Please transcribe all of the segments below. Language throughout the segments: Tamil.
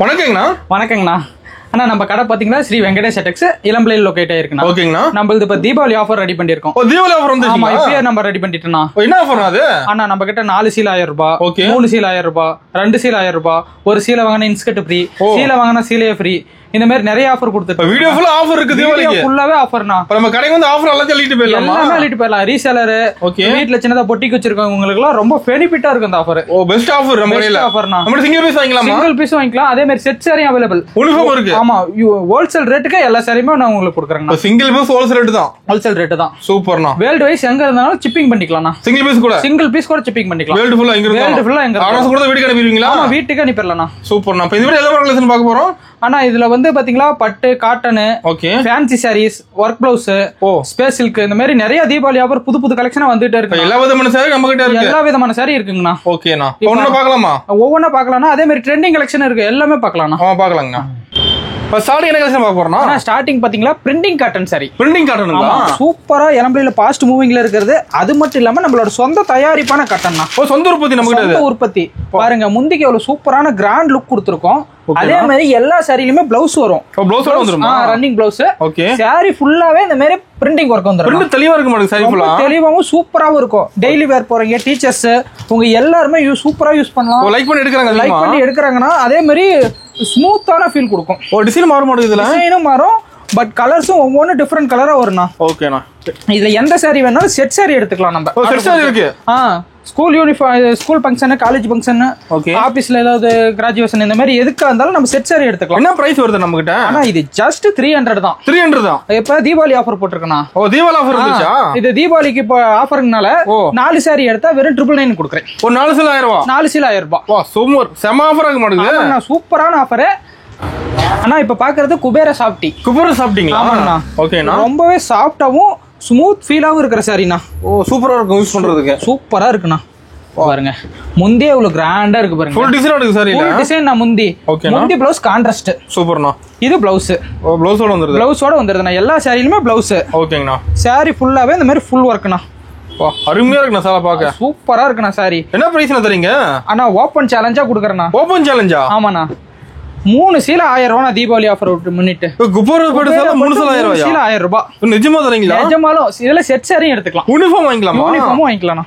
வணக்கங்கண்ணா. வணக்கங்கண்ணா. அண்ணா நம்ம கடை பாத்தீங்கன்னா ஸ்ரீ வெங்கடேஷ் டெக்ஸ் இளம்பிள்ளையில் லொகேட் ஆயிருக்குண்ணா. ஓகேங்கண்ணா. நம்மளது இப்ப தீபாவளி ஆஃபர் ரெடி பண்ணிருக்கோம். தீபாவளி ஆஃபர் வந்து ஆமா, இப்பயே நம்ம ரெடி பண்ணிட்டோம்னா. என்ன ஆஃபர் அது? அண்ணா நம்ம கிட்ட 4 சீல் 1000 ரூபாய், 3 சீல் 1000 ரூபாய், 2 சீல் 1000 ரூபாய், ஒரு சீலை வாங்கினா இன்ஸ்கர்ட் ஃப்ரீ, சீலை வாங்கினா சீலே ஃப்ரீ, இந்த மாதிரி நிறைய ஆஃபர் கொடுத்துருக்கோம். வீடியோ ஃபுல்லா ஆஃபர் இருக்கு. தீபாவளிக்கு ஃபுல்லாவே ஆஃபர்னா. நம்ம கடைக்கு வந்து ஆஃபர் எல்லாம் சொல்லிட்டு போயிடலாம். எல்லாமே சொல்லிட்டு போயிடலாம். ரீசேலர், வீட்ல சின்னதா பொட்டிக்கு வச்சிருக்கவங்க உங்களுக்கு எல்லாம் ரொம்ப பெனிஃபிட்டா இருக்கு இந்த ஆஃபர். பெஸ்ட் ஆஃபர் நம்ம கடையில. ஆஃபர்னா நம்ம சிங்கிள் பீஸ் வாங்கிக்கலாம். சிங்கிள் பீஸ் வாங்கிக்கலாம். அதே மாதிரி செட் சாரியும் அவைலபிள். யூனிஃபார்ம் இருக்கு. ஆமா, ஹோல்சேல் ரேட்டுக்கு எல்லா சாரியுமே நான் உங்களுக்கு கொடுக்குறேன். சிங்கிள் பீஸ் ஹோல்சேல் ரேட் தான். ஹோல்சேல் ரேட் தான். சூப்பர்ண்ணா. வேர்ல்ட் வைஸ் எங்க இருந்தாலும் ஷிப்பிங் பண்ணிக்கலாம். சிங்கிள் பீஸ் கூட ஷிப்பிங் பண்ணிக்கலாம். வேர்ல்ட் ஃபுல்லா எங்க வேர்ல்ட் ஃபுல்லா எங்க ஆர்டர்ஸ் கூட வீட்டுக்கு அனுப்பிடுவீங்களா? ஆமா, வீட்டுக்கு அனுப்பிடலாம். சூப்பர்ண்ணா. இப்போ இந்த வீடியோ எல்லாம் கலெக்ஷன் பார்க்க போறோம். ஆனா இதுல வந்து பாத்தீங்களா பட்டு, cotton, fancy saris, work blouse, space silk, இந்த மாதிரி நிறைய தீபாவளி ஆஃபர் புது புது கலெக்ஷனா வந்துட்டே இருக்கு. எல்லா விதமான சாரி நம்ம கிட்ட இருக்கு. எல்லா விதமான சாரி இருக்குங்கண்ணா. ஓகேண்ணா. ஒவ்வொண்ணா பார்க்கலாமா? ஒவ்வொன்னா பார்க்கலாம்னா. அதே மாதிரி ட்ரெண்டிங் கலெக்ஷன் இருக்கு. எல்லாமே பார்க்கலாம்னா. பார்க்கலாங்கண்ணா. இப்போ ஸ்டார்டிங் என்ன கலெக்ஷன் பார்க்க போறோம்னா, ஸ்டார்டிங் பாத்தீங்களா பிரிண்டிங் காட்டன் சாரி. பிரிண்டிங் காட்டனுங்களா? சூப்பரா இளம்பிள்ளையில பாஸ்ட் மூவிங்ல இருக்கிறது. அது மட்டும் இல்லாம நம்மளோட சொந்த தயாரிப்பான காட்டன் தான். சொந்த உற்பத்தி நம்ம கிட்ட. சொந்த உற்பத்தி. பாருங்க, முந்திக்கு எவ்வளவு சூப்பரான கிராண்ட் லுக் கொடுத்திருக்கோம். அதே மாதிரி எல்லா சாரிலுமே பிளவுஸ் வரும். பிளவுஸ் வந்துருமா? Running blouse. ஓகே. சாரி ஃபுல்லாவே இந்த மாதிரி பிரிண்டிங் வர்க் வந்துரும். பிரிண்ட் தெளிவா இருக்க மாட்டேங்குது. சாரி ஃபுல்லா தெளிவாவும் சூப்பராவும் இருக்கும். டெய்லி வேர் போறீங்க, டீச்சர்ஸ், உங்க எல்லாரும் சூப்பரா யூஸ் பண்ணலாம். லைக் பண்ணி எடுக்கறாங்க. லைக் பண்ணி எடுக்கறாங்கன்னா அதே மாதிரி ஸ்மூத்தான ஃபீல் கொடுக்கும். டிசைன் மாற மாட்டேங்குது. இதுல டிசைனும் மாறும், பட் கலர்ஸும் ஒவ்வொரு டிஃபரெண்ட் கலரா வரும்னா. ஓகேண்ணா. இதுல எந்த சாரி வேணாலும் செட் சாரி எடுத்துக்கலாம் நம்ம. செட் சாரி இருக்கு. School uniform, school function, college function, ஆபீஸ்ல ஏதாவது கிராஜுவேஷன், இந்த மாதிரி எதுக்கா இருந்தாலும் நம்ம செட் சாரி எடுத்துக்கலாம். என்ன பிரைஸ் வருது நம்ம கிட்ட? ஆனா இது ஜஸ்ட் 300 தான். 300 தான். இப்ப தீபாவளி ஆஃபர் போட்டுருக்கேனா? தீபாவளி ஆஃபர் இருந்துச்சா? இது தீபாவளிக்கு இப்ப ஆஃபர்னால 4 சாரி எடுத்தா வெறும் 999 கொடுக்குறேன். ஒரு 4 சீல் 1000 ரூபாய். 4 சீல் 1000 ரூபாய். வா, சூப்பர். செம ஆஃபர் ஆக மாட்டேங்குது. சூப்பரான ஆஃபர். ஆனா இப்ப பாக்குறது குபேர சாஃப்டி. குபேர சாஃப்டிங்களா? ஆமாண்ணா. ஓகேண்ணா. ரொம்பவே சாஃப்டாவும் ஸ்மூத் ஃபீலாவும் இருக்கிற சாரிண்ணா. சூப்பரா இருக்கும் யூஸ் பண்றதுக்கு. சூப்பரா இருக்குண்ணா. பாருங்க, முந்தியே இவ்வளவு கிராண்டா இருக்கு பாருங்க. ஃபுல் டிசைன் இருக்கு சாரி. ஃபுல் டிசைன் நான் முந்தி. முந்தி ப்ளவுஸ் கான்ட்ராஸ்ட். சூப்பர்ண்ணா. இது ப்ளவுஸ். ப்ளவுஸோட வந்துருது. ப்ளவுஸோட வந்துருதுண்ணா. எல்லா சாரியிலுமே ப்ளவுஸ். ஓகேங்கண்ணா. சாரி ஃபுல்லாவே இந்த மாதிரி ஃபுல் ஒர்க்ண்ணா. அருமையா இருக்குண்ணா. சாலை பாக்க சூப்பரா இருக்குண்ணா சாரி. என்ன பிரைஸ்ண்ணா தரீங்க? ஆனா ஓபன் சேலஞ்சா கொடுக்குறேண்ணா. ஓபன் சேலஞ்சா? ஆமாண்ணா. 3 சீல 1000 ரூபாய் தீபாவளி ஆஃபர் முன்னிட்டு. குபேர 3 சீல 1000 ரூபாய். நிஜமா தரீங்களா? நிஜமாலும் இதுல செட் சாரியும் எடுத்துக்கலாம். யூனிஃபார்ம் வாங்கிக்கலாமா? யூனிஃபார்மும் வாங்கிக்கலாம்ண்ணா.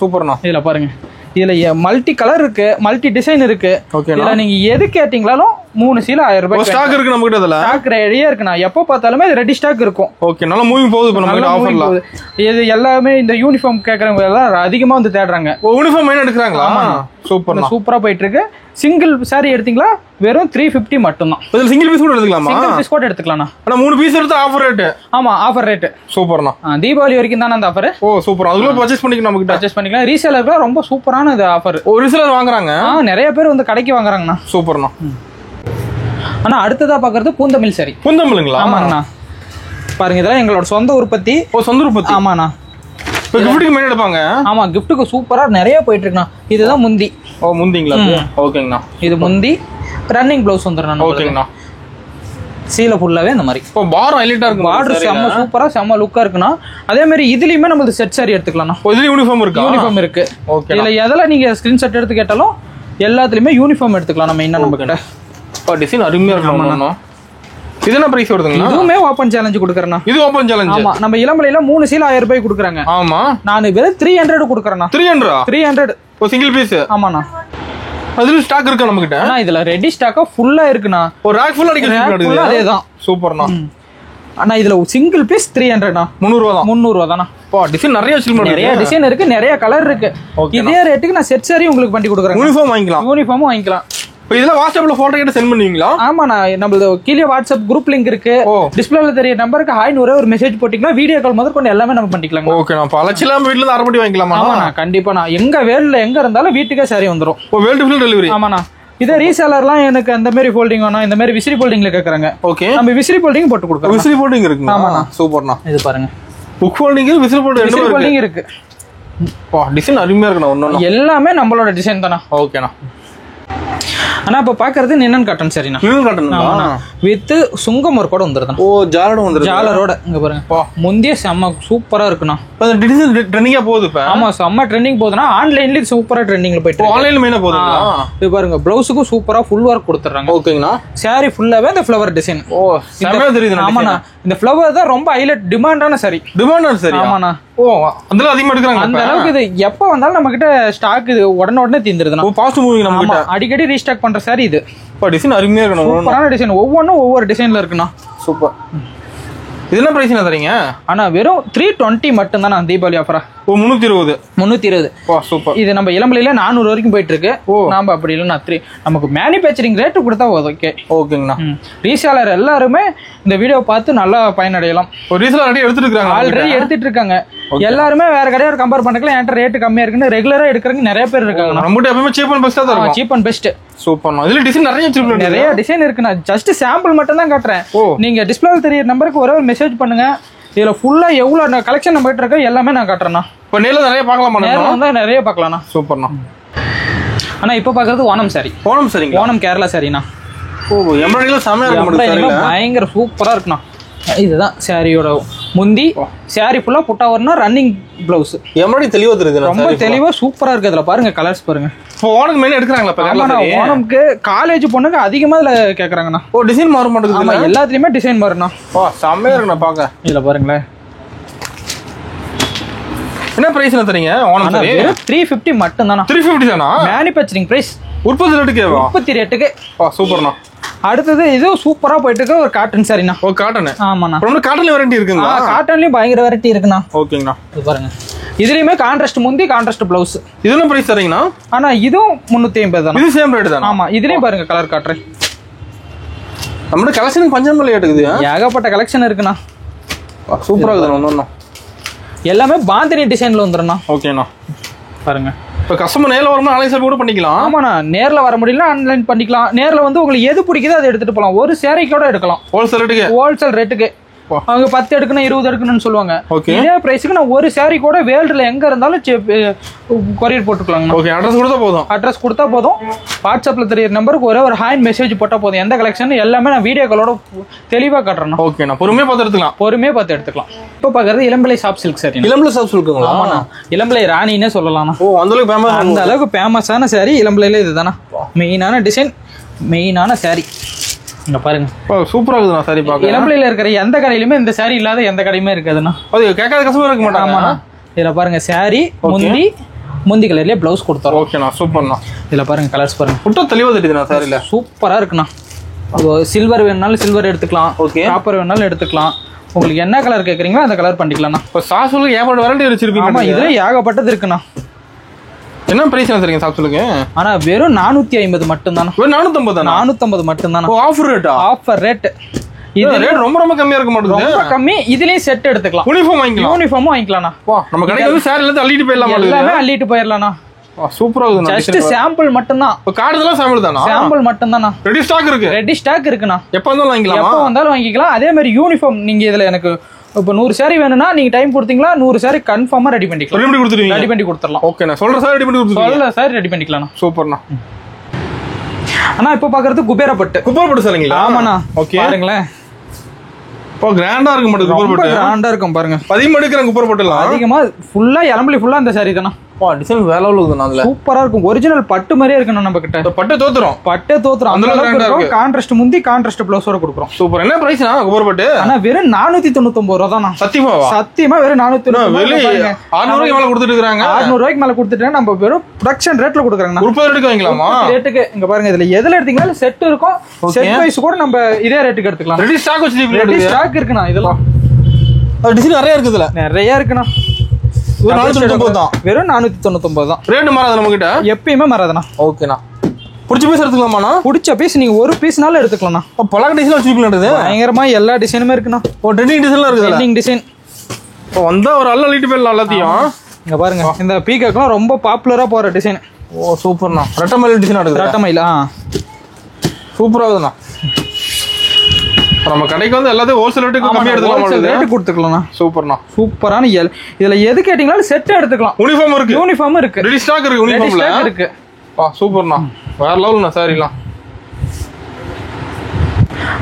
சூப்பர்ண்ணா. இதுல பாருங்க, இதுல மல்டி கலர் இருக்கு, மல்டி டிசைன் இருக்கு. இதுல நீங்க எது கேட்டீங்களாலும் 3 சீல 1000 ரூபாய் ஸ்டாக் இருக்கு நம்ம கிட்ட. இதுல ஸ்டாக் ரெடியா இருக்குண்ணா. எப்போ பார்த்தாலுமே இது ரெடி ஸ்டாக் இருக்கும். ஓகே, நல்லா மூவிங் போகுது. இப்ப நம்ம ஆஃபர்ல இது எல்லாமே இந்த யூனிஃபார்ம் கேக்குறவங்க எல்லாம் அதிகமா வந்து தேடுறாங்க. யூனிஃபார்ம் என்ன எடுக்கறாங்களா? சூப்பர், சூப்பரா போயிட்டு இருக்கு. சிங்கிள் சாரி எடுத்தீங்களா வெறும் 350 மட்டும் தான். இதுல சிங்கிள் பீஸ் கூட எடுத்துக்கலாமா? சிங்கிள் பீஸ் கூட எடுத்துக்கலாம். ஆனா 3 பீஸ் எடுத்தா ஆஃபர் ரேட். ஆமா, ஆஃபர் ரேட். சூப்பர்ண்ணா. தீபாவளி வரைக்கும் தானே அந்த ஆஃபர். சூப்பர். அதுல பர்ச்சேஸ் பண்ணிக்கலாம். நம்ம கிட்ட பர்ச்சேஸ் பண்ணிக்கலாம். ரீசேலருக்கு ரொம்ப சூப்பரான இது ஆஃபர். ஒரு ரீசேலர் வாங்குறாங்க. நிறைய பேர் வந்து கடைக்கு வாங்குறாங்கண்ணா. சூப்பர்ண்ணா. ஆனா அடுத்ததா பாக்குறது பூந்தமிழ் சாரி. பூந்தமிழ்ங்களா? ஆமாங்கண்ணா. பாருங்க, இதெல்லாம் எங்களோட சொந்த உற்பத்தி. சொந்த உற்பத்தி. ஆமாண்ணா. இப்ப கிஃப்ட்டுக்கு மெயின் எடுப்பாங்க. ஆமா, கிஃப்ட்டுக்கு சூப்பரா நிறைய போயிட்டு இருக்குண்ணா. இதுதான் முந்தி. முந்திங்களா? ஓகேங்கண்ணா. இது முந்தி. ரன்னிங் ப்ளவுஸ் வந்துடும். ஓகேங்கண்ணா. சீல ஃபுல்லாவே இந்த மாதிரி. பார்டர் ஹைலைட்டா இருக்கு. பார்டர் செம்ம சூப்பரா செம்ம லுக்கா இருக்குண்ணா. அதே மாதிரி இதுலயுமே நம்ம செட் சாரி எடுத்துக்கலாம். இதுல யூனிஃபார்ம் இருக்கு. யூனிஃபார்ம் இருக்கு. இதுல எதெல்லாம் நீங்க ஸ்கிரீன்ஷாட் எடுத்து கேட்டாலும் எல்லாத்துலயுமே யூனிஃபார்ம் எடுத்துக்கலாம். நம்ம என்ன நம்ம கிட்ட டிசைன் அருமையா இருக்கு. இது என்ன பிரைஸ் வருதுங்க? இதுவுமே ஓபன் சேலஞ்ச் கொடுக்கறேனா? இது ஓபன் சேலஞ்ச். ஆமா, நம்ம இளம்பிள்ளையில 3 சீல 1000 ரூபாய் கொடுக்கறாங்க. ஆமா, நான் வெறும் 300 கொடுக்கறேனா? 300 ஒரு சிங்கிள் பீஸ். ஆமாண்ணா. அதுல ஸ்டாக் இருக்கு நம்ம கிட்ட. ஆனா இதுல ரெடி ஸ்டாக்கா ஃபுல்லா இருக்குண்ணா. ஒரு ரேக் ஃபுல்லா அடிக்குது. அதேதான். சூப்பர்ண்ணா. ஆனா இதுல சிங்கிள் பீஸ் 300ண்ணா. 300 ரூபாய் தான். 300 ரூபாய் தானா? டிசைன் நிறைய டிசைன் இருக்கு, நிறைய கலர் இருக்கு. இதே ரேட்டுக்கு நான் செட் சாரி உங்களுக்கு பண்ணி கொடுக்குறேன். யூனிஃபார்ம் வாங்கிக்கலாம். யூனிஃபார்மும் வாங்கிக்கலாம். இதெல்லாம் வாட்ஸ்அப்ல போட்டோ கேட்டு சென்ட் பண்ணுவீங்களா? ஆமாண்ணா. நம்மளது கீழே வாட்ஸ்அப் குரூப் லிங்க் இருக்கு. டிஸ்பிளேல தெரிய நம்பருக்கு ஹாய்னு ஒரே ஒரு மெசேஜ் போட்டீங்கன்னா வீடியோ கால் முதல் கொண்டு எல்லாமே நம்ம பண்ணிக்கலாம். ஓகே, நான் பழச்சிலாம் வீட்ல இருந்து அரபடி வாங்கிக்கலாமா? ஆமாண்ணா, கண்டிப்பாண்ணா. எங்க வேல்ல எங்க இருந்தாலும் வீட்டுக்கே சாரி வந்துரும். World full delivery. ஆமாண்ணா. இதே ரீசேலர்லாம் எனக்கு அந்த மாதிரி ஃபோல்டிங் வேணும், இந்த மாதிரி விசிறி ஃபோல்டிங்ல கேக்குறாங்க. ஓகே, நம்ம விசிறி ஃபோல்டிங் போட்டு கொடுக்குறோம். விசிறி ஃபோல்டிங் இருக்குங்க. ஆமாண்ணா. சூப்பர்ண்ணா. இது பாருங்க, புக் ஃபோல்டிங், விசிறி ஃபோல்டிங் இருக்கு. டிசைன் அருமையா இருக்குண்ணா. ஒண்ணு எல்லாமே நம்மளோட டிசைன் தானா? ஓகேண்ணா. ஆனா இப்ப பாக்குறது நின்னன் காட்டன் சரிண்ணா. நின்னன் காட்டன் வித் சுங்கம் ஒரு கூட வந்துருது. ஓ ஜாலரோட வந்துருது. ஜாலரோட இங்க பாருங்க. முந்திய செம்ம சூப்பரா இருக்குண்ணா. டிசைன் ட்ரெண்டிங்கா போகுது இப்ப. ஆமா செம்ம ட்ரெண்டிங் போகுதுன்னா ஆன்லைன்லயும் சூப்பரா ட்ரெண்டிங்ல போயிட்டு இருக்கு. ஆன்லைன்ல மெயினா போகுதுங்களா? இது பாருங்க ப்ளவுஸுக்கும் சூப்பரா ஃபுல் ஒர்க் கொடுத்துறாங்க. ஓகேங்கண்ணா. சாரி ஃபுல்லாவே இந்த ஃப்ளவர் டிசைன். ஓ செமையா தெரியுது. ஆமாண்ணா இந்த ஃப்ளவர் தான் ரொம்ப ஹைலைட் டிமாண்டான சாரி. டிமாண்டான சாரி. ஆமாண்ணா. ஓ அதெல்லாம் அதிகமா எடுக்கறாங்க. அந்த அளவுக்கு இது எப்ப வந்தாலும் நம்ம கிட்ட ஸ்டாக் இது உடனே தீந்துருதுண்ணா. ஓ ஃபாஸ்ட் மூவிங் நம்ம கிட்ட அடிக்கடி ரீஸ்டாக் பண்ற சாரி இது. டிசைன் அருமையா இருக்கணும். சூப்பரான டிசைன் ஒவ்வொன்றும் ஒவ்வொரு டிசைன்ல இருக்குண்ணா. சூப்பர். இது என்ன பிரைஸ் தரீங்க? ஆனா வெறும் 320 மட்டும் தானே தீபாவளி ஆஃபரா. ஓ 320. 320. ஓ சூப்பர். இது நம்ம இளம்பிள்ளையில 400 வரைக்கும் போயிட்டு இருக்கு. நாம அப்படி இல்லைன்னா நமக்கு மேனுஃபேக்சரிங் ரேட்டு கொடுத்தா ஓகே. ஓகேங்கண்ணா. ரீசேலர் எல்லாருமே இந்த வீடியோ பார்த்து நல்லா பயனடையலாம். ஒரு ரீசேலர் ஆல்ரெடி எடுத்துட்டு இருக்காங்க. ஆல்ரெடி எடுத்துட்டு இருக்காங்க. எல்லாருமே வேற கடையோட கம்பேர் பண்ணக்கல என்கிட்ட ரேட்டு கம்மியா இருக்குன்னு ரெகுலரா எடுக்கிறவங்க நிறைய பேர் இருக்காங்க. நம்மகிட்ட எப்பவுமே சீப் அண்ட் பெஸ்டா தான் இருக்கும். Cheap and best. சூப்பர்ண்ணா. இதுல டிசைன் நிறைய டிசைன் இருக்கு. நான் ஜஸ்ட் சாம்பிள் மட்டும் தான் காட்டுறேன். நீங்க டிஸ்பிளேல தெரியற நம்பருக்கு ஒரே ஒரு மெசேஜ் பண்ணுங்க. இதுல ஃபுல்லா எவ்வளவு கலெக்ஷன் நம்ம கிட்ட இருக்கு எல்லாமே நான் காட்டுறேன்னா. இப்ப நேர்ல நிறைய பார்க்கலாம். நேர்ல வந்தா நிறைய பார்க்கலாம்ண்ணா. சூப்பர்ண்ணா. ஆனா இப்ப பாக்குறது ஓணம் சாரி. ஓணம் சாரிங்க. ஓணம் கேரளா சாரிண்ணா. ஓ எம்ப்ராய்டரில செமையா இருக்கு. பயங்கர சூப்பரா இருக்குண்ணா. இதுதான் சாரியோட முந்தி. சாரி ஃபுல்லா புட்டா வரணும். ரன்னிங் பிளவுஸ் எம்ப்ராய்டரி தெளிவா தெரியுது. ரொம்ப தெளிவா சூப்பரா இருக்கு. இதுல பாருங்க கலர்ஸ் பாருங்க. ஓணம் மெயின் எடுக்கறாங்களா இப்ப? ஓணம்க்கு காலேஜ் பொண்ணுங்க அதிகமா இதுல கேக்குறாங்கண்ணா. ஓ டிசைன் மாற மாட்டேங்குது. எல்லாத்துலயுமே டிசைன் மாறணும். ஓ செமையா இருக்குண்ணா பாக்க. இதுல பாருங்களேன். என்ன பிரைஸ்ல தரீங்க ஓணம் சாரி? 350 மட்டும் தானா. 350 தானா? Manufacturing price. உற்பத்தி ரேட்டுக்கேவா? உற்பத்தி ரேட்டுக்கு. ஓ சூப்பர்ண்ணா. அடுத்தது இது சூப்பரா போயிட்டு இருக்கு ஒரு காட்டன் சாரிண்ணா. ஓ காட்டன். ஆமாண்ணா. ரொம்ப காட்டன்ல வெரைட்டி இருக்குங்களா? காட்டன்லயும் பயங்கர வெரைட்டி இருக்குண்ணா. ஓகேங்கண்ணா. இது பாருங்க. இதுலயுமே கான்ட்ராஸ்ட் முந்தி கான்ட்ராஸ்ட் பிளவுஸ். இது என்ன பிரைஸ் தரீங்கண்ணா? ஆனா இதுவும் 350 தானா. இது சேம் ரேட் தானா? ஆமா இதுலயும் பாருங்க கலர் காட்டுறேன். நம்ம கலெக்ஷன் பஞ்சம் இல்ல ஏட்டுக்குது. ஏகப்பட்ட கலெக்ஷன் இருக்குண்ணா. சூப்பரா இருக்குது ஒண்ணு. எல்லாமே பாந்தினி டிசைன்ல வந்துருண்ணா. ஓகேண்ணா. பாருங்க. இப்ப கஸ்டமர் நேர்ல வரணும் ஆன்லைன் ஷாப் கூட பண்ணிக்கலாம். ஆமாண்ணா நேர்ல வர முடியல ஆன்லைன் பண்ணிக்கலாம். நேர்ல வந்து உங்களுக்கு எது பிடிக்குதோ அதை எடுத்துட்டு போலாம். ஒரு சேரைக்கு கூட எடுக்கலாம். ஹோல்சேல் ரேட்டுக்கு. அவங்க 10 எடுக்கணும் 20 எடுக்கணும்னு சொல்லுவாங்க. இதே பிரைஸ்க்கு நான் ஒரு சாரி கூட வேர்ல்டுல எங்க இருந்தாலும் கொரியர் போட்டுக்கலாங்க. ஓகே அட்ரஸ் கொடுத்தா போதும். அட்ரஸ் கொடுத்தா போதும். வாட்ஸ்அப்ல தெரியற நம்பருக்கு ஒரே ஒரு ஹாய் மெசேஜ் போட்டா போதும். எந்த கலெக்ஷன் எல்லாமே நான் வீடியோ காலோட தெளிவா காட்டுறேன். ஓகே நான் பொறுமையா பார்த்து எடுத்துக்கலாம். பொறுமையா பார்த்து எடுத்துக்கலாம். இப்போ பாக்குறது இளம்பிள்ளை சாஃப்ட் சில்க் சாரி. இளம்பிள்ளை சாஃப்ட் சில்க்குங்களா? ஆமாண்ணா. இளம்பிள்ளை ராணினே சொல்லலாம். ஓ அந்த அளவுக்கு ஃபேமஸ். அந்த அளவுக்கு ஃபேமஸான சாரி இளம்பிள்ளையில இதுதானா. மெயினான டிசைன் மெயினான சாரி. இங்க பாருங்க. சூப்பரா இருக்குதுண்ணா சாரி பார்க்க. இளம்பிள்ளையில இருக்கிற எந்த கடையிலுமே இந்த சாரி இல்லாத எந்த கடையுமே இருக்காதுண்ணா. அது கேட்காத கஸ்டமர் இருக்க மாட்டாங்க. ஆமாண்ணா. இதுல பாருங்க சாரி முந்தி கலர்லயே பிளவுஸ் கொடுத்தோம். ஓகேண்ணா சூப்பர்ண்ணா. இதுல பாருங்க கலர்ஸ் பாருங்க. புட்டா தெளிவா தெரியுதுண்ணா சாரில. சூப்பரா இருக்குண்ணா. சில்வர் வேணும்னாலும் சில்வர் எடுத்துக்கலாம். காப்பர் வேணும்னாலும் எடுத்துக்கலாம். உங்களுக்கு என்ன கலர் கேக்குறீங்களோ அந்த கலர் பண்ணிக்கலாம்ண்ணா. இப்போ சாசுல ஏகப்பட்ட வெரைட்டி வச்சிருப்பீங்க. ஆமா இதுல ஏகப்பட்டது இருக்குண்ணா. என்ன பிரைஸ் தரீங்க சாப்ஸ்லுக்கு? ஆனா வெறும் 450 மட்டும் தானா. வெறும் 450 தானா? 450 மட்டும் தானா. ஆஃபர் ரேட்டா? Offer rate. இது ரேட் ரொம்ப கம்மியா இருக்க மாட்டேங்குது. ரொம்ப கம்மி. இதுலயே செட் எடுத்துக்கலாம். யூனிஃபார்ம் வாங்கிக்கலாம். யூனிஃபார்மும் வாங்கிக்கலாம்ண்ணா. நம்ம கடைக்கு வந்து சாரில இருந்து அள்ளிட்டு போயிடலாம். எல்லாமே அள்ளிட்டு போயிடலாம்ண்ணா. சூப்பரா இருக்குண்ணா. ஜஸ்ட் சாம்பிள் மட்டும் தான். இப்போ கார்டுலாம் சாம்பிள் தானா? சாம்பிள் மட்டும் தானா. ரெடி ஸ்டாக் இருக்கு. ரெடி ஸ்டாக் இருக்குண்ணா. எப்ப வந்தாலும் வாங்கிக்கலாம். எப்ப வந்தாலும் வாங்கிக்கலாம். அதே மாதிரி யூனிஃபார்ம் நீங்க இதுல எனக்கு இப்போ 100 சாரி வேணும்னா நீங்க டைம் கொடுத்தீங்களா 100 சாரி கன்ஃபார்மா ரெடி பண்ணிக்கலாம். ரெடி பண்ணி கொடுத்துடலாம். ஓகே நான் சொல்ற சாரி ரெடி பண்ணி கொடுத்துருவீங்க. சொல்ற சாரி ரெடி பண்ணிக்கலாம். சூப்பர்ண்ணா. ஆனா இப்போ பாக்குறது குபேரப்பட்டு. குபேரப்பட்டு சாரிங்களா? ஆமாண்ணா. ஓகே பாருங்களேன். இப்போ கிராண்டா இருக்க மாட்டேங்குது. குபேரப்பட்டு கிராண்டா இருக்கும் பாருங்க. அதிகமா எடுக்கிற குபேரப்பட்டுலாம் அதிகமா ஃபுல்லா இளம்பிள்ளை ஃபுல்லா அந்த சாரி தானா. டிசைன் வேற லெவல்ல இருக்குண்ணா. அதுல சூப்பரா இருக்கும். ஒரிஜினல் பட்டு மாதிரியே இருக்கணும் நம்ம கிட்ட. பட்டு தோத்துறோம். அந்த அளவுக்கு இருக்கும். கான்ட்ராஸ்ட் முந்தி கான்ட்ராஸ்ட் ப்ளவுஸோட கொடுக்குறோம். சூப்பர். என்ன பிரைஸ்னா குபேரப்பட்டு? ஆனா வெறும் 499 ரூபாய் தானா. சத்தியமா வெறும் 499. 600 ரூபாய்க்கு மேல கொடுத்துட்டு இருக்காங்க. 600 ரூபாய்க்கு மேல கொடுத்துட்டு நம்ம வெறும் ப்ரொடக்ஷன் ரேட்ல கொடுக்குறாங்க. உற்பத்தி ரேட்டுக்கு வாங்கலாமா? ரேட்டுக்கு இங்க பாருங்க. இதுல எதுல எடுத்தீங்கனாலும் செட் இருக்கும். செட் வைஸ் கூட நம்ம இதே ரேட்டுக்கு எடுத்துக்கலாம். ரெடி ஸ்டாக் வச்சிருக்கீங்க. ரெடி ஸ்டாக் இருக்குண்ணா. இதெல்லாம் டிசைன் நிறைய இருக்குதுல. நிறைய இருக்குண்ணா. வெறும் 499 தான். ரேட் மாறாது நம்ம கிட்ட. எப்பயுமே மாறாதுண்ணா. ஓகேண்ணா. பிடிச்ச பீஸ் எடுத்துக்கலாமாண்ணா? பிடிச்ச பீஸ் நீங்க ஒரு பீஸ்னாலும் எடுத்துக்கலாம்ண்ணா. பலக டிசைன் வச்சுக்கலாம். பயங்கரமா எல்லா டிசைனுமே இருக்குண்ணா. ட்ரெண்டிங் டிசைன்லாம் இருக்குது. Trending design. இப்போ வந்தா ஒரு அல்ல அள்ளிட்டு போயிடலாம் எல்லாத்தையும். இங்க பாருங்க. இந்த பீகாக்லாம் ரொம்ப பாப்புலரா போற டிசைன். ஓ சூப்பர்ண்ணா. ரெட்டமயில் டிசைன் எடுக்குது. ரெட்டமயில் சூப்பரா இருக்குண்ணா. நம்ம கடைக்கு வந்து எல்லாத்தையும் ஹோல்சேல் ரேட்டுக்கு கம்மியா எடுத்துக்கலாம். ஹோல்சேல் ரேட்டுக்கு கொடுத்துக்கலாம். சூப்பர்ண்ணா. சூப்பரான இதுல எது கேட்டீங்களாலும் செட் எடுத்துக்கலாம். யூனிஃபார்ம் இருக்கு. யூனிஃபார்ம் இருக்கு. ரெடி ஸ்டாக் இருக்கு. யூனிஃபார்ம்ல இருக்கு. சூப்பர்ண்ணா. வேற லெவல்ண்ணா சாரிலாம்.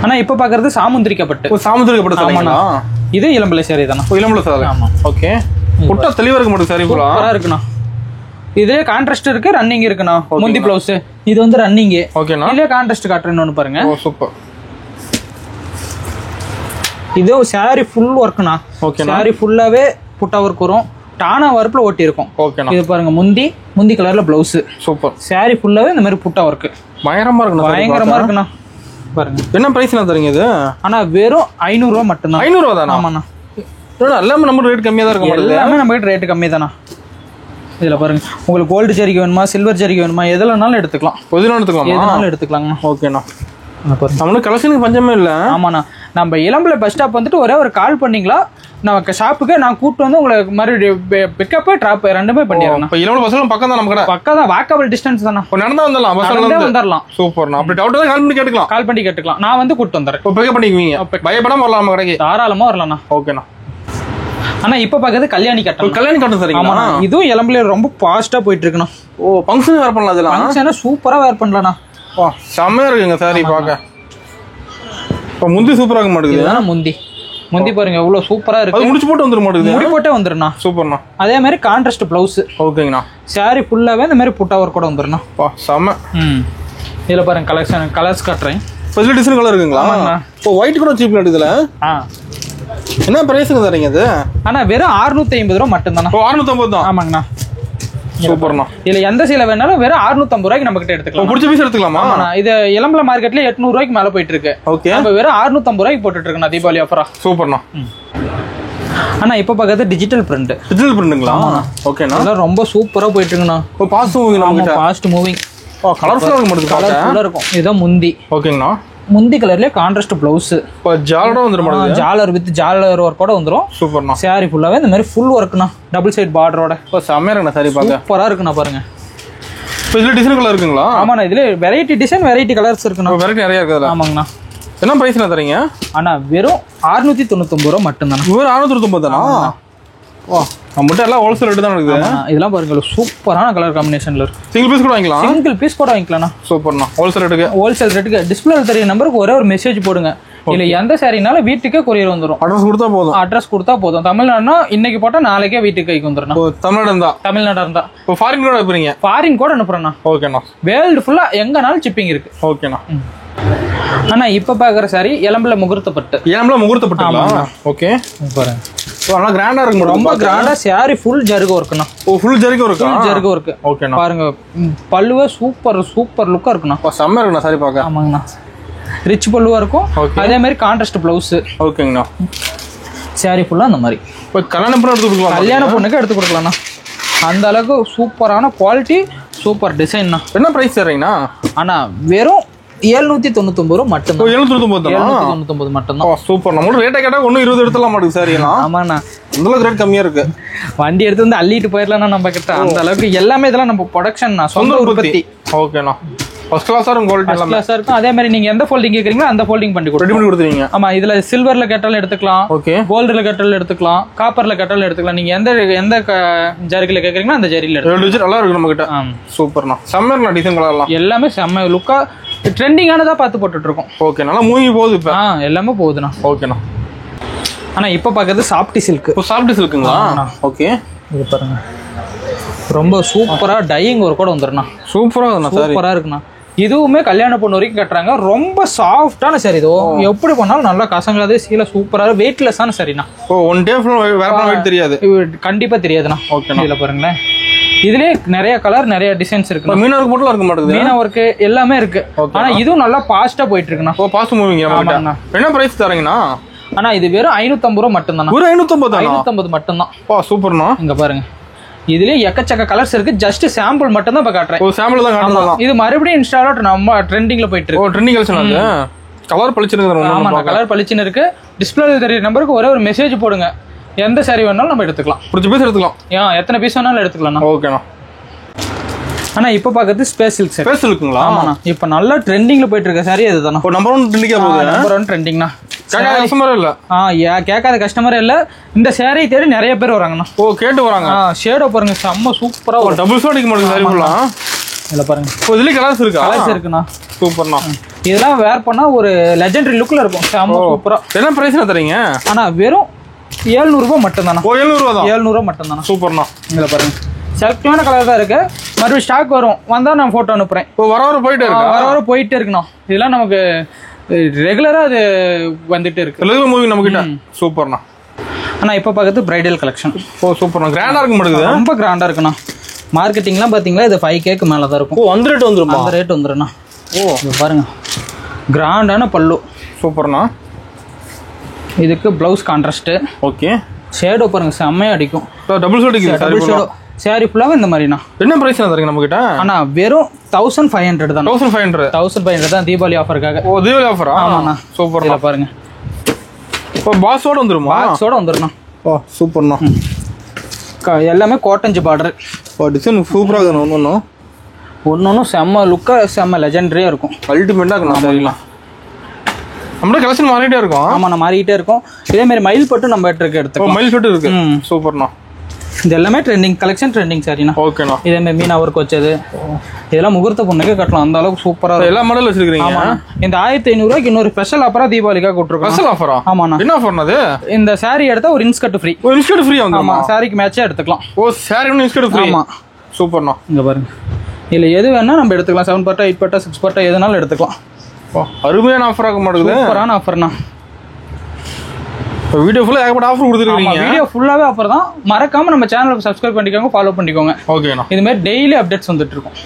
ஆனா இப்ப பாக்குறது சாமுந்திரிக்கப்பட்டு. சாமுந்திரிக்கப்பட்டு சாரிங்களா? இது இளம்பிள்ளை சாரி தானா? இளம்பிள்ளை சாரி. ஆமா. ஓகே. புட்டா தெளிவா இருக்க மாட்டேங்குது சாரி ஃபுல்லா. சூப்பரா இருக்குண்ணா. இதுல கான்ட்ராஸ்ட் இருக்கு, ரன்னிங் இருக்குண்ணா. முந்தி ப்ளவுஸ் இது வந்து ரன்னிங். ஓகேண்ணா. இதுல கான்ட்ராஸ்ட் காட்டுறேன்னு ஒன்னு பாருங்க. ஓ சூப்பர். இது சாரி ஃபுல் ஒர்க்ண்ணா. ஓகே. சாரி ஃபுல்லாவே புட்டா ஒர்க் வரும். டானா வர்ப்ல ஒட்டி இருக்கும். ஓகேண்ணா. இது பாருங்க முந்தி கலர்ல ப்ளவுஸ். சூப்பர். சாரி ஃபுல்லாவே இந்த மாதிரி புட்டா ஒர்க். பயங்கரமா இருக்குண்ணா. பாருங்க. என்ன பிரைஸ்ல தரீங்க இது? ஆனா வெறும் 500 ரூபாய் மட்டும் தான். 500 ரூபாய் தானா? ஆமாண்ணா. எல்லாமே நம்ம ரேட் கம்மியா தான் இருக்கும். எல்லாமே நம்ம ரேட் கம்மி தானா. இதுல பாருங்க, உங்களுக்கு கோல்டு ஜரிகை வேணுமா, சில்வர் ஜரிகை வேணுமா, எதுலனாலும் எடுத்துக்கலாம். எதுனாலும் எடுத்துக்கலாங்கண்ணா. ஓகேண்ணா. நம்மளுக்கு கலெக்ஷனுக்கு பஞ்சமே இல்ல. ஆமாண்ணா. நம்ம இளம்பிள்ளை பஸ் ஸ்டாப் வந்துட்டு ஒரே ஒரு கால் பண்ணீங்களா, நமக்கு ஷாப்புக்கு நான் கூட்டு வந்து உங்களுக்கு மறுபடியும் பிக்கப் டிராப் ரெண்டுமே பண்ணிடுறேன். இப்போ இளம்பிள்ளை பஸ் பக்கம் தான், நமக்கு பக்கம் தான், வாக்கபிள் டிஸ்டன்ஸ் தானே. நடந்து வந்துடலாம், பஸ்ல வந்துடலாம். சூப்பர்ண்ணா. அப்படி டவுட் கால் பண்ணி கேட்டுக்கலாம். நான் வந்து கூட்டு வந்துடுறேன். இப்போ பிக்கப் பண்ணிக்குவீங்க, பயப்படாம வரலாம் நம்ம கடைக்கு. தாராளமா வரலாம்ண்ணா. ஓகேண்ணா. ஆனா இப்ப பாக்குறது கல்யாணி காட்டன் சார். ஆமா, இதுவும் இளம்பிள்ளை ரொம்ப ஃபாஸ்டா போயிட்டு இருக்குண்ணா. ஓ ஃபங்க்ஷன் வேர் பண்ணலாம். அதெல்லாம் ஃபங்க்ஷனா சூப்பரா வேர் பண்ணலாம்ண்ணா. வா செமையா இருக்குங்க சாரி பாக்க. இப்போ முந்தி சூப்பரா இருக்க மாட்டேங்குது. முந்தி பாருங்க எவ்வளவு சூப்பரா இருக்கு. முடிச்சு போட்டு வந்துரும் மாட்டேங்குது. முடி போட்டே வந்துருண்ணா. சூப்பர்ண்ணா. அதே மாதிரி கான்ட்ராஸ்ட் ப்ளவுஸ். ஓகேங்கண்ணா. சாரி ஃபுல்லாவே இந்த மாதிரி புட்டா ஒர்க் கூட வந்துருண்ணா. வா செம. இதுல பாருங்க கலர்ஸ் காட்டுறேன். ஃபர்ஸ்ட் டிசைன் கலர் இருக்குங்களா? ஆமாண்ணா. இப்போ ஒயிட் கூட சீப்ல இருக்குதுல. என்ன பிரைஸ்ங்க தரீங்க இது? ஆனா வெறும் 650 ரூபாய் மட்டும் தானா? 650 தான். ஆமாங்கண்ணா. சூப்பர்ண்ணா. இதுல எந்த சீலை வேணாலும் வெறும் 650 ரூபாய்க்கு நம்ம கிட்ட எடுத்துக்கலாம். பிடிச்ச பீஸ் எடுத்துக்கலாமா? இது இளம்பிள்ளை மார்க்கெட்ல 800 ரூபாய்க்கு மேல போயிட்டு இருக்கு. ஓகே. நம்ம வெறும் 650 ரூபாய்க்கு போட்டுட்டு இருக்கோம் தீபாவளி ஆஃபரா. சூப்பர்ண்ணா. ஆனா இப்ப பாக்குறது டிஜிட்டல் பிரிண்ட். டிஜிட்டல் பிரிண்ட்ங்களா? ஓகேண்ணா. அதெல்லாம் ரொம்ப சூப்பரா போயிட்டு இருக்குண்ணா. Fast moving. நம்ம ஃபாஸ்ட் மூவிங். கலர்ஃபுல்லா இருக்க மாட்டேங்குது. கலர்ஃபுல்லா இருக்கும். இதுதான் முந்தி. ஓகேங்கண்ணா. முந்தி கலர்லயே கான்ட்ராஸ்ட் ப்ளவுஸ். இப்போ ஜாலரோட வந்துரும். ஜாலர் வித் ஜாலர் ஒர்க்கோட வந்துரும். சூப்பர்ண்ணா. சாரி ஃபுல்லாவே இந்த மாதிரி ஃபுல் ஒர்க்ண்ணா, டபுள் சைடு பார்டரோட. இப்போ செமையா இருக்குண்ணா சாரி பாக்க. சூப்பரா இருக்குண்ணா பாருங்க. இப்போ இதுல டிசைன் கலர் இருக்குங்களா? ஆமாண்ணா. இதுல வெரைட்டி டிசைன், வெரைட்டி கலர்ஸ் இருக்குண்ணா. வெரைட்டி நிறைய இருக்குதுல. ஆமாங்கண்ணா. என்ன பிரைஸ்ண்ணா தரீங்க? ஆனா வெறும் 699 ரூபாய் மட்டும் தானே. வெறும் 699 தானா? வா நம்மகிட்ட எல்லாம் ஹோல்சேல் ரேட் தான் இருக்குது. இதெல்லாம் பாருங்க சூப்பரான கலர் காம்பினேஷன்ல இருக்கு. சிங்கிள் பீஸ் கூட வாங்கிக்கலாம். சிங்கிள் பீஸ் கூட வாங்கிக்கலாம். சூப்பர்ண்ணா. ஹோல்சேல் ரேட்டுக்கு டிஸ்பிளேல தெரிய நம்பருக்கு ஒரே ஒரு மெசேஜ் போடுங்க. இல்ல எந்த சாரினாலும் வீட்டுக்கே கொரியர் வந்துரும். அட்ரஸ் கொடுத்தா போதும். தமிழ்நாடுனா இன்னைக்கு போட்டா நாளைக்கே வீட்டுக்கு கைக்கு வந்துரும். தமிழ்நாடு இருந்தா இப்போ ஃபாரின் கூட அனுப்புறீங்க? ஃபாரின் கூட அனுப்புறேண்ணா. ஓகேண்ணா. வேர்ல்டு ஃபுல்லா எங்கனாலும் ஷிப்பிங் இருக்கு. ஓகேண்ணா. ஆனா இப்ப பாக்குற சாரி இளம்பிள்ளை முகூர்த்தப்பட்டு. ஓகே பாருங்க. நல்லா கிராண்டா இருக்கு. ரொம்ப கிராண்டா சாரி ஃபுல் ஜர்க ஒர்க்னா. ஓ ஃபுல் ஜர்க ஒர்க். ஓகேண்ணா. பாருங்க பல்லுவே சூப்பர் லுக்கா இருக்குண்ணா. செம்ம இருக்குண்ணா சாரி பாக்க. ஆமாங்கண்ணா. ரிச் பல்லுவா இருக்கும். அதே மாதிரி கான்ட்ராஸ்ட் ப்ளவுஸ். ஓகேங்கண்ணா. சாரி ஃபுல்லா அந்த மாதிரி. இப்போ கல்யாண பொண்ணுக்கு எடுத்து கொடுக்கலாம்ண்ணா. அந்த அளவுக்கு சூப்பரான குவாலிட்டி, சூப்பர் டிசைன்ண்ணா. என்ன பிரைஸ் தரீங்கண்ணா? ஆனா வெறும் 799 ரூபாய் மட்டும். 799 மட்டும் தான். சூப்பர். நம்ம ரேட்டை கேட்டா 120 எடுத்துலாம் மாட்டேங்குது சாரி எல்லாம். ஆமாண்ணா. அந்த அளவுக்கு ரேட் கம்மியா இருக்கு. வண்டி எடுத்து வந்து அள்ளிட்டு போயிடலாம் நம்ம கிட்ட. அந்த அளவுக்கு எல்லாமே இதெல்லாம் நம்ம ப்ரொடக்ஷன், சொந்த உற்பத்தி. ஓகேண்ணா. ஃபர்ஸ்ட் கிளாஸா இருக்கும். குவாலிட்டி எல்லாம் கிளாஸா இருக்கும். அதே மாதிரி நீங்க எந்த ஃபோல்டிங் கேக்குறீங்களோ அந்த ஃபோல்டிங் பண்ணி கொடுத்துருவீங்க. ஆமா. இதுல சில்வர்ல கேட்டாலும் எடுத்துக்கலாம். ஓகே. கோல்டுல கேட்டாலும் எடுத்துக்கலாம். காப்பர்ல கேட்டாலும் எடுத்துக்கலாம். நீங்க எந்த ஜரிகைல கேக்குறீங்களோ அந்த ஜரிகைல எடுத்துக்கலாம். நல்லா இருக்கு நம்ம கிட்ட. சூப்பர்ண்ணா. செம்மர்ண்ணா. டிசைன் கலர்லாம் எல்லாமே செம்ம லுக்கா ட்ரெண்டிங்கானதா பார்த்து போட்டுட்டு இருக்கோம். ஓகே. நல்லா மூவி போகுது இப்ப. எல்லாமே போகுதுண்ணா. ஓகேண்ணா. ஆனா இப்ப பாக்குறது சாஃப்டி சில்க். சாஃப்டி சில்க்குங்களா? ஓகே. இது பாருங்க ரொம்ப சூப்பரா டையிங் ஒர்க் கூட வந்துருண்ணா. சூப்பரா இருக்குண்ணா. இதுவுமே கல்யாண பொண்ணு வரைக்கும் கட்டுறாங்க. ரொம்ப சாஃப்டான சாரி. இது எப்படி பண்ணாலும் நல்லா கசங்காது. சீல சூப்பரா வெயிட்லெஸ்ஸான சாரிண்ணா. ஒன் டே வெயிட் தெரியாது. கண்டிப்பா தெரியாதுண்ணா. ஓகே. இதுல பாருங்களேன், இதுலயே நிறைய கலர், நிறைய டிசைன்ஸ் இருக்கு. மீனா ஒர்க் மட்டும் இருக்க மாட்டேங்குது. மீனா ஒர்க் எல்லாமே இருக்கு. ஆனா இதுவும் நல்லா ஃபாஸ்டா போயிட்டு இருக்குண்ணா. Fast moving. என்ன பிரைஸ் தரீங்கண்ணா? ஆனா இது வெறும் 550 ரூபாய் மட்டும் தான். 550 மட்டும் தான். சூப்பர்ண்ணா. இங்க பாருங்க, இதுலயே எக்கச்சக்க கலர்ஸ் இருக்கு. ஜஸ்ட் சாம்பிள் மட்டும் தான் இப்ப காட்டுறேன். சாம்பிள் தான் காட்டுறேன். இது மறுபடியும் இன்ஸ்டால நம்ம ட்ரெண்டிங்ல போயிட்டு இருக்கு. ட்ரெண்டிங் கலெக்ஷன் அது. கலர் பளிச்சுன்னு. ஆமா, கலர் பளிச்சுன்னு இருக்கு. டிஸ்பிளேல தெரிய நம்பருக்கு ஒரே ஒரு மெசேஜ் போடுங்க. எந்த சாரி வேணாலும் நம்ம எடுத்துக்கலாம். பிடிச்ச பீஸ் எடுத்துக்கலாம். எத்தனை பீஸ் வேணாலும் எடுத்துக்கலாம். ஓகேண்ணா. ஆனா இப்ப பாக்குறது ஸ்பேஸ் சில்க். ஸ்பேஸ் சில்க்குங்களா? ஆமாண்ணா. இப்ப நல்லா ட்ரெண்டிங்ல போயிட்டு இருக்க சாரி அதுதானா. நம்பர் 1 ட்ரெண்டிங்கா போகுது. நம்பர் 1 ட்ரெண்டிங்னா. கேட்காத கஸ்டமரே இல்ல. கேட்காத கஸ்டமரே இல்ல. இந்த சாரி தேடி நிறைய பேர் வராங்கண்ணா. கேட்டு வராங்க. ஷேடோ பாருங்க செம்ம சூப்பரா. ஒரு டபுள் ஷேட் அடிக்க மாட்டேங்குது சாரி ஃபுல்லா. இதுல பாருங்க. இதுல கலர்ஸ் இருக்கா? கலர்ஸ் இருக்குண்ணா. சூப்பர்ண்ணா. இதெல்லாம் வேர் பண்ணா ஒரு லெஜெண்டரி லுக்ல இருக்கும். செம்ம சூப்பரா. என்ன பிரைஸ்ல தரீங்க? ஆனா வெறும் 700 ரூபாய் மட்டும் தானா? 700 ரூபாய் தான். 700 ரூபாய் மட்டும் தானா? சூப்பர்ண்ணா. இதுல பாருங்க. செலக்டிவான கலர் தான் இருக்கு. மறுபடியும் ஸ்டாக் வரும். வந்தா நான் போட்டோ அனுப்புறேன். வர வர போயிட்டே இருக்கு. வர வர போயிட்டே இருக்குண்ணா. இதெல்லாம் நமக்கு ரெகுலரா அது வந்துட்டே இருக்கு. ரெகுலர் மூவி நம்ம கிட்ட. சூப்பர்ண்ணா. ஆனா இப்ப பார்க்கறது பிரைடல் கலெக்ஷன். சூப்பர்ண்ணா. கிராண்டா இருக்கு மாட்டேங்குது. ரொம்ப கிராண்டா இருக்குண்ணா. மார்க்கெட்டிங்லாம் பாத்தீங்களா இது 5Kக்கு மேல தான் இருக்கும். அந்த ரேட் வந்துருமா? அந்த ரேட் வந்துருண்ணா. பாருங்க கிராண்டான பல்லு. சூப்பர்ண்ணா. இதுக்கு பிளவுஸ் கான்ட்ராஸ்ட். ஓகே. ஷேடோ பாருங்க செம்மையா அடிக்கும். டபுள் ஷேட் இருக்கு. Double shadow. சாரி ஃபுல்லாவே இந்த மாதிரினா. என்ன பிரைஸ் தரீங்க நம்ம கிட்ட? ஆனா வெறும் 1500 தான். 1500 தான் தீபாவளி ஆஃபர்க்காக. தீபாவளி ஆஃபரா? ஆமாண்ணா. சூப்பர்ண்ணா. பாருங்க. இப்போ பாக்ஸோட வந்துருமா? பாக்ஸோட வந்துருண்ணா. சூப்பர்ண்ணா. எல்லாமே காட்டன்ஜ் பார்டர். டிசைன் சூப்பரா இருக்கு. ஒன்னொன்னும் செம்ம லுக்கா செம்ம லெஜெண்டரியா இருக்கும். அல்டிமேட்டா இருக்கும். சரிங்களா? நம்மளோட கலெக்ஷன் மாறிட்டே இருக்கும். ஆமா நான் மாறிட்டே இருக்கும். இதே மாதிரி மயில் பட்டு நம்ம எடுத்துக்கலாம். மயில் பட்டு இருக்கு. சூப்பர்ண்ணா. இது எல்லாமே ட்ரெண்டிங் கலெக்ஷன். ட்ரெண்டிங் சாரிண்ணா. ஓகேண்ணா. இதே மாதிரி மீனா ஒர்க் வச்சது இதெல்லாம் முகூர்த்த பொண்ணுக்கு கட்டலாம். அந்த அளவுக்கு சூப்பரா எல்லா மாடல் வச்சிருக்கீங்க. ஆமா. இந்த 1500 ரூபாய்க்கு இன்னொரு ஸ்பெஷல் ஆஃபரா தீபாவளிக்காக கொடுத்துருக்கோம். ஸ்பெஷல் ஆஃபரா? ஆமாண்ணா. என்ன ஆஃபர் அது? இந்த சாரி எடுத்தா ஒரு இன்ஸ்கர்ட் ஃப்ரீ. ஒரு இன்ஸ்கர்ட் ஃப்ரீ வந்து. ஆமா சாரிக்கு மேட்சா எடுத்துக்கலாம். சாரி ஒன்னு இன்ஸ்கர்ட் ஃப்ரீ. ஆமா. சூப்பர்ண்ணா. இங்க பாருங்க. இல்ல எது வேணா நம்ம எடுத்துக்கலாம். 7 பட்டா 8 பட்டா 6 பட்டா எதுனாலும் எடுத்துக்கலாம். அருமையான ஆஃபர் ஆக மாட்டேங்குது. சூப்பரான ஆஃபர்ண்ணா. வீடியோ ஃபுல்லா ஏகப்பட்ட ஆஃபர் கொடுத்துருக்கீங்க. வீடியோ ஃபுல்லாவே ஆஃபர் தான். மறக்காம நம்ம சேனலை சப்ஸ்கிரைப் பண்ணிக்கோங்க, ஃபாலோ பண்ணிக்கோங்க. ஓகேண்ணா. இது மாதிரி டெய்லி அப்டேட்ஸ் வந்துட்டு இருக்கும்.